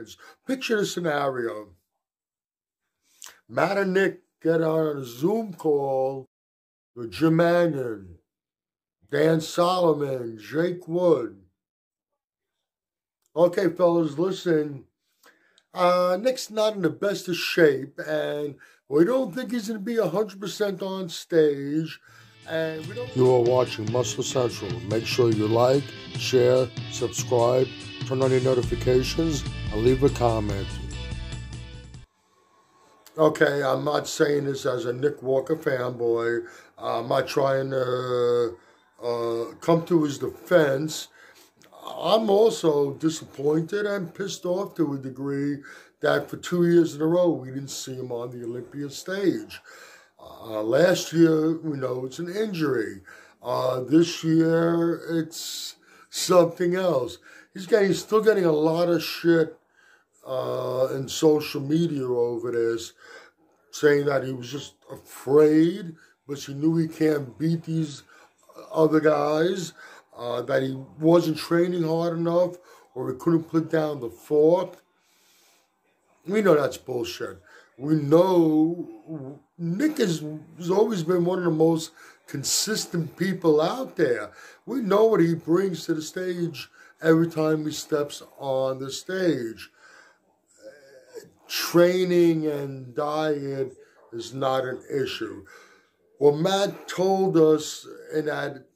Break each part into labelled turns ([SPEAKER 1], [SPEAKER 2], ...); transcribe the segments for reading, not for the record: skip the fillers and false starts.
[SPEAKER 1] happens. Picture the scenario. Matt and Nick get on a Zoom call with Jim Mannion, Dan Solomon, Jake Wood. Okay, fellas, listen. Nick's not in the best of shape, and we don't think he's going to be 100% on stage. And we don't. You are watching Muscle Central. Make sure you like, share, subscribe, turn on your notifications, and leave a comment. Okay, I'm not saying this as a Nick Walker fanboy. I'm not trying to come to his defense. I'm also disappointed and pissed off to a degree that for 2 years in a row we didn't see him on the Olympia stage. Last year, we know it's an injury. This year, it's something else. He's still getting a lot of shit in social media over this, saying that he was just afraid, but he knew he can't beat these other guys, that he wasn't training hard enough, or he couldn't put down the fork. We know that's bullshit. We know Nick has always been one of the most consistent people out there. We know what he brings to the stage every time he steps on the stage. Training and diet is not an issue. Well, Matt told us in that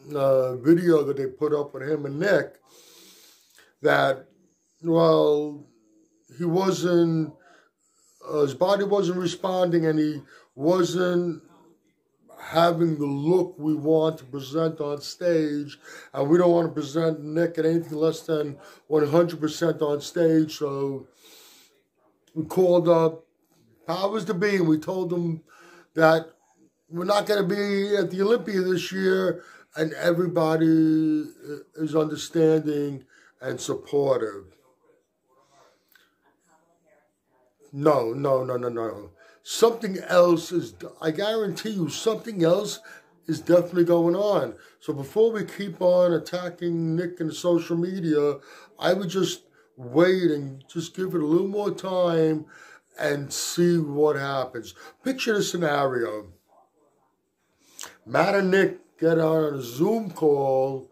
[SPEAKER 1] video that they put up with him and Nick that, well, he wasn't, his body wasn't responding and he wasn't having the look we want to present on stage, and we don't want to present Nick at anything less than 100% on stage, so we called up powers to be and we told them that we're not going to be at the Olympia this year, and everybody is understanding and supportive. No. Something else is, I guarantee you, something else is definitely going on. So before we keep on attacking Nick in social media, I would just wait and just give it a little more time and see what happens. Picture the scenario. Matt and Nick get on a Zoom call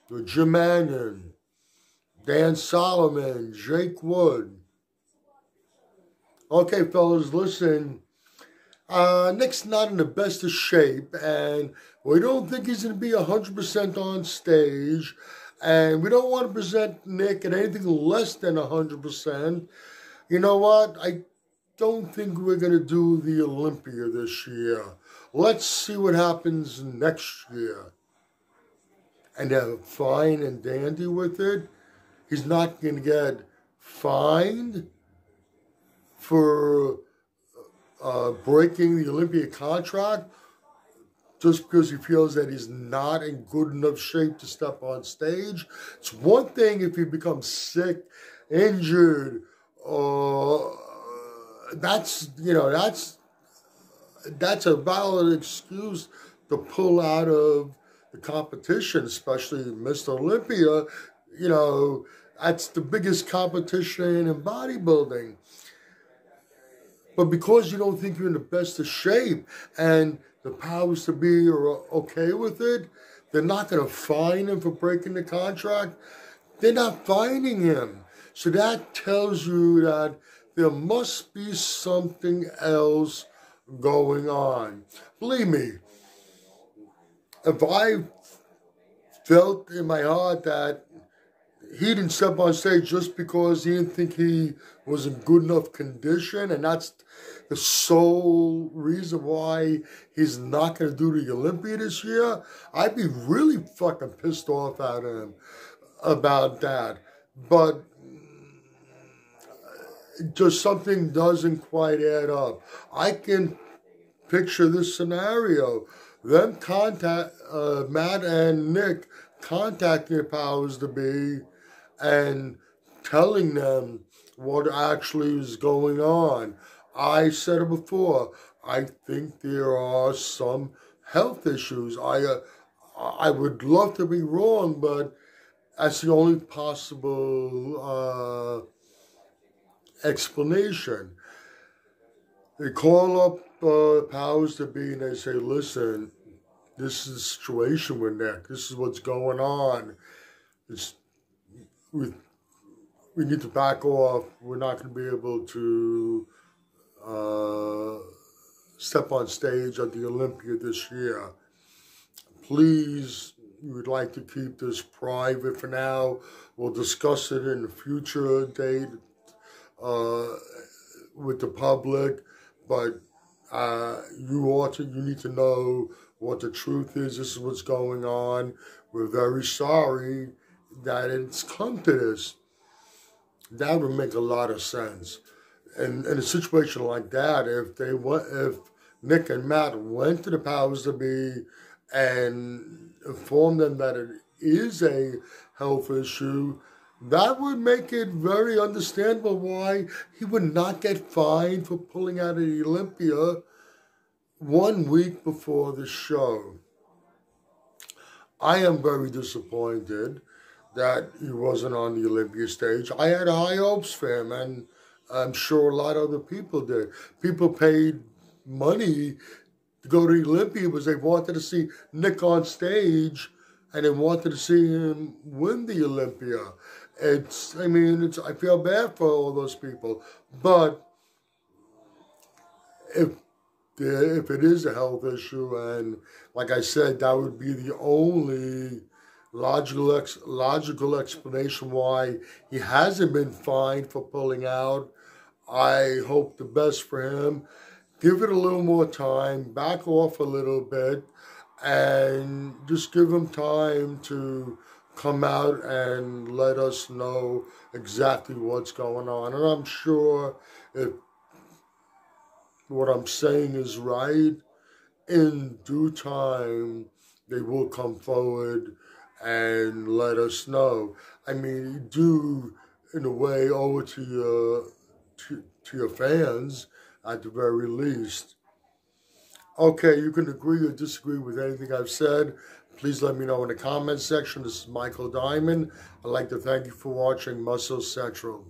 [SPEAKER 1] with Jim Mannion, Dan Solomon, Jake Wood. Okay, fellas, listen. Nick's not in the best of shape, and we don't think he's going to be 100% on stage, and we don't want to present Nick at anything less than 100%. You know what? I don't think we're going to do the Olympia this year. Let's see what happens next year. And they're fine and dandy with it. He's not going to get fined for breaking the Olympia contract just because he feels that he's not in good enough shape to step on stage. It's one thing if he becomes sick, injured, that's a valid excuse to pull out of the competition, especially Mr. Olympia. You know, that's the biggest competition in bodybuilding. But because you don't think you're in the best of shape and the powers to be are okay with it, they're not going to fine him for breaking the contract. They're not fining him. So that tells you that there must be something else going on. Believe me, if I felt in my heart that he didn't step on stage just because he didn't think he was in good enough condition, and that's the sole reason why he's not going to do the Olympia this year, I'd be really fucking pissed off at him about that. But just something doesn't quite add up. I can picture this scenario. Them Matt and Nick contacting the powers to be and telling them what actually is going on. I said it before. I think there are some health issues. I would love to be wrong, but that's the only possible explanation. They call up powers to be and they say, listen, this is the situation with Nick. This is what's going on. We need to back off. We're not going to be able to step on stage at the Olympia this year. Please, we would like to keep this private for now. We'll discuss it in a future date with the public, but you need to know what the truth is. This is what's going on. We're very sorry that it's come to this. That would make a lot of sense. And in a situation like that, if Nick and Matt went to the powers to be and informed them that it is a health issue, that would make it very understandable why he would not get fined for pulling out of the Olympia 1 week before the show. I am very disappointed that he wasn't on the Olympia stage. I had high hopes for him, and I'm sure a lot of other people did. People paid money to go to the Olympia because they wanted to see Nick on stage and they wanted to see him win the Olympia. I feel bad for all those people. But if it is a health issue, and like I said, that would be the only logical explanation why he hasn't been fined for pulling out. I hope the best for him. Give it a little more time, back off a little bit, and just give him time to come out and let us know exactly what's going on. And I'm sure if what I'm saying is right, in due time, they will come forward and let us know. I mean, you do, in a way, owe it to your fans, at the very least. Okay, you can agree or disagree with anything I've said. Please let me know in the comments section. This is Michael Diamond. I'd like to thank you for watching Muscle Central.